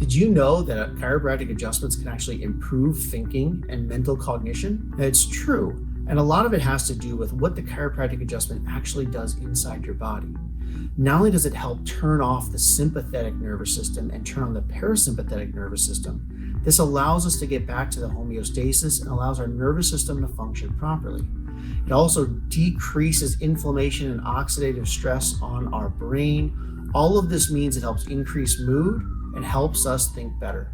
Did you know that chiropractic adjustments can actually improve thinking and mental cognition? It's true. And a lot of it has to do with what the chiropractic adjustment actually does inside your body. Not only does it help turn off the sympathetic nervous system and turn on the parasympathetic nervous system, this allows us to get back to the homeostasis and allows our nervous system to function properly. It also decreases inflammation and oxidative stress on our brain. All of this means it helps increase mood and helps us think better.